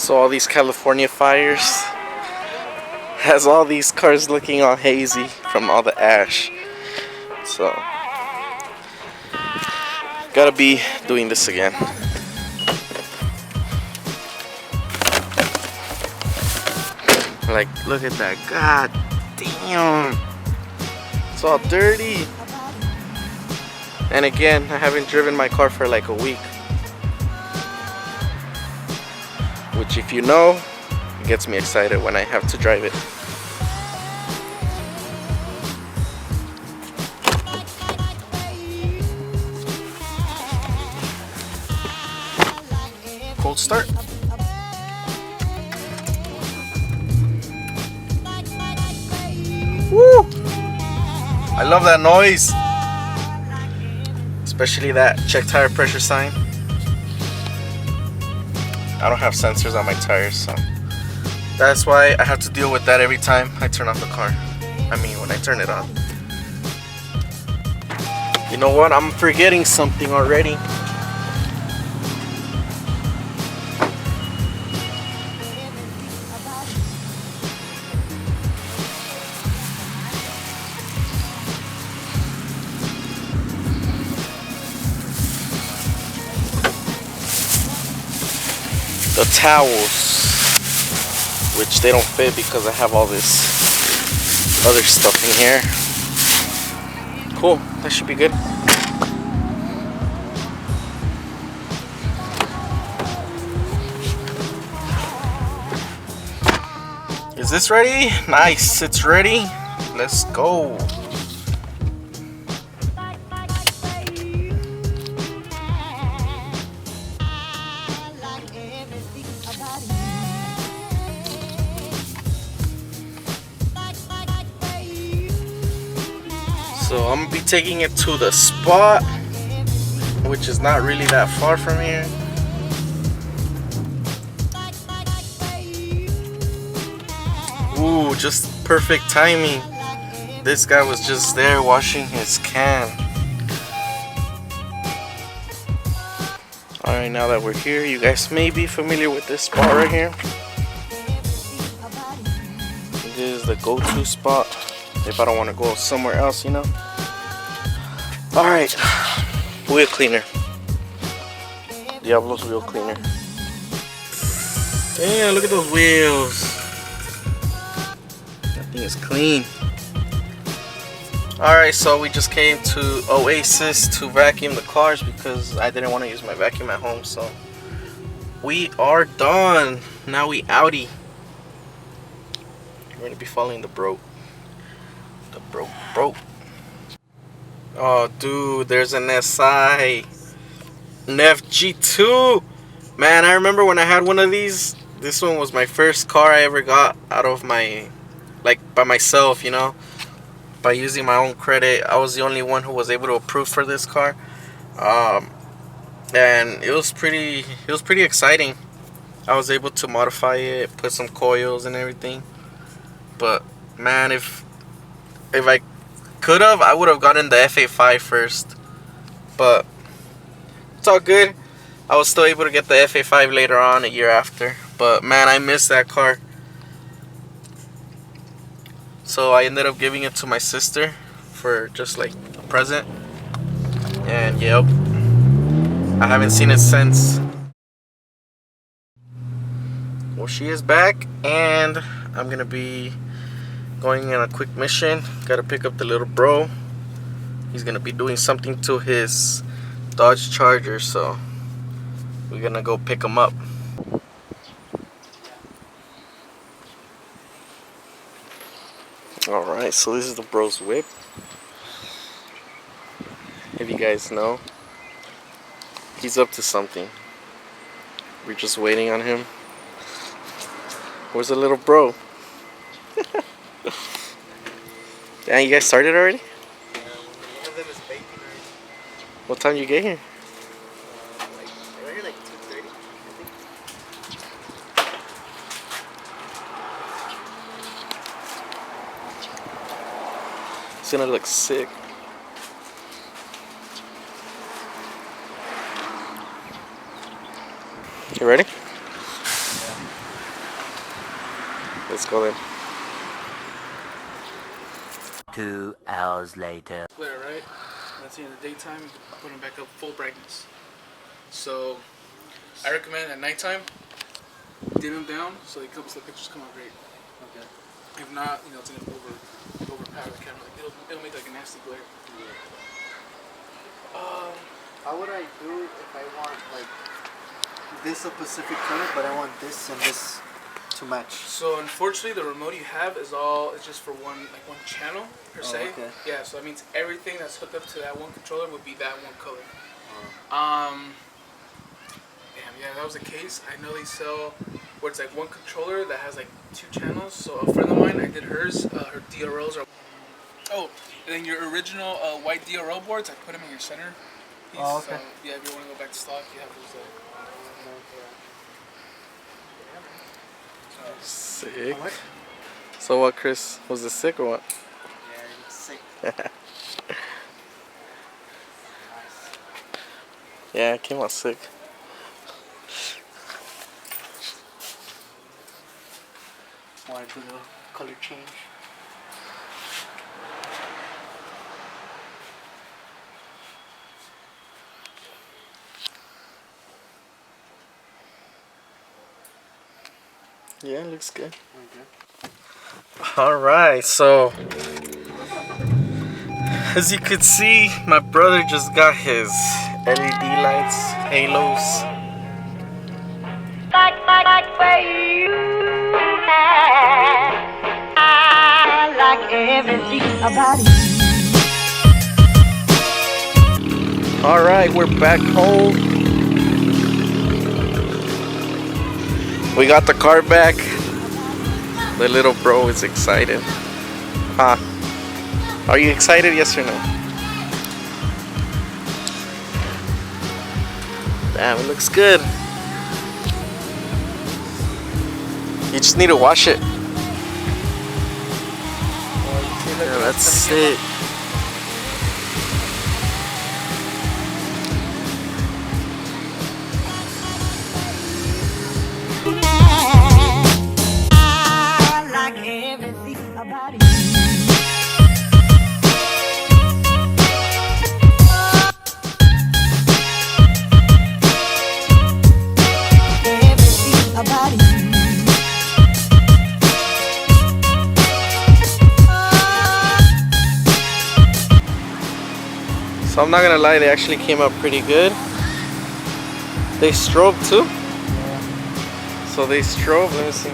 So all these California fires has all these cars looking all hazy from all the ash. So gotta be doing this again. Like, look at that. God damn. It's all dirty. And again, I haven't driven my car for like a week. Which, if you know, gets me excited when I have to drive it. Cold start. Woo! I love that noise. Especially that check tire pressure sign. I don't have sensors on my tires, so that's why I have to deal with that every time I turn off the car. I mean, when I turn it on. You know what? I'm forgetting something already. The towels, which they don't fit because I have all this other stuff in here. Cool, that should be good. Is this ready? Nice, it's ready. Let's go. So I'm gonna be taking it to the spot, which is not really that far from here. Ooh, just perfect timing. This guy was just there washing his can. Alright, now that we're here, you guys may be familiar with this spot right here. This is the go-to spot if I don't want to go somewhere else, you know. Alright, wheel cleaner. Diablo's wheel cleaner. Damn, look at those wheels. That thing is clean. Alright, so we just came to Oasis to vacuum the cars because I didn't want to use my vacuum at home. So we are done. Now we outie. We're going to be following the bro. The bro. Oh, dude, there's an SI. An FG2. Man, I remember when I had one of these. This one was my first car I ever got out of my, like, by myself, you know. By using my own credit. I was the only one who was able to approve for this car. And it was pretty exciting. I was able to modify it, put some coils and everything. But, man, if I could have, I would have gotten the F85 first, but it's all good. I was still able to get the F85 later on, a year after. But man, I miss that car. So I ended up giving it to my sister for just like a present. And yep, I haven't seen it since. Well, she is back, and I'm gonna be going on a quick mission. Gotta pick up the little bro. He's gonna be doing something to his Dodge Charger, so we're gonna go pick him up. Alright, so this is the bro's whip. If you guys know, he's up to something. We're just waiting on him. Where's the little bro? Damn, you guys started already? Yeah, one of them is baking already. What time did you get here? We're here like 2:30, I think. It's gonna look sick. You ready? Yeah. Let's go then. 2 hours later. Clear, right? That's in the daytime, put them back up full brightness. So I recommend at nighttime, dim them down so the pictures come out great. Okay. If not, you know, it's gonna overpower the camera. Like it'll make like a nasty glare. Yeah. How would I do it if I want like this a specific color, but I want this and this to match? So unfortunately, the remote you have is just for one channel per se. Okay. Yeah, so that means everything that's hooked up to that one controller would be that one color. Damn, yeah, if that was the case, I know they sell where it's like one controller that has like 2 channels. So a friend of mine, I did hers. Her DRLs are. Oh, and then your original white DRL boards, I put them in your center piece. Oh, okay. So, yeah, if you want to go back to stock, you have those. Sick. What? So what, Chris? Was it sick or what? Yeah, it's sick. Yeah, it came out sick. Want to do the color change? Yeah, it looks good. Okay. Alright, so as you could see, my brother just got his LED lights, halos. I like everything about you. Alright, we're back home. We got the car back. The little bro is excited. Huh? Are you excited, yes or no? Damn, it looks good. You just need to wash it. Yeah, that's it. I like everything about you. Everything about you. So I'm not gonna lie, they actually came out pretty good. They strobe too. So they strobe. Let me see.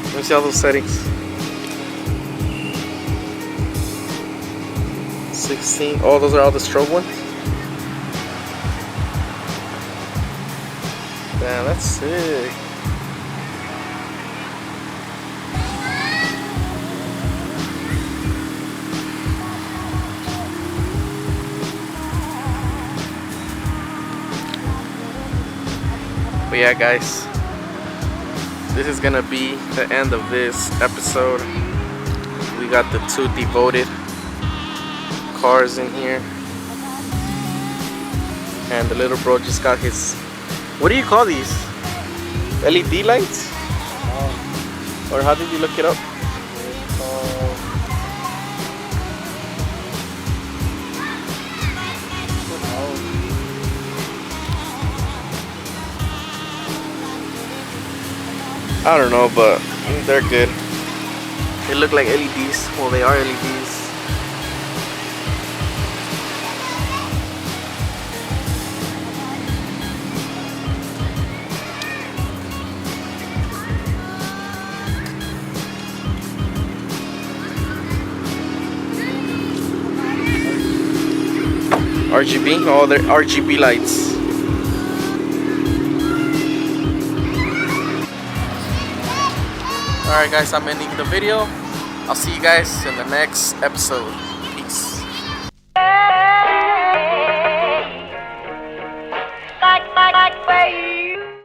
Let me see all those settings. 16. Oh, those are all the strobe ones. Damn, that's sick. But yeah, guys, this is gonna be the end of this episode. We got the 2 devoted cars in here, and the little bro just got his, what do you call these? LED lights? Or how did you look it up? I don't know, but they're good. They look like LEDs. Well, they are LEDs. RGB? Oh, they're RGB lights. Alright guys, I'm ending the video. I'll see you guys in the next episode.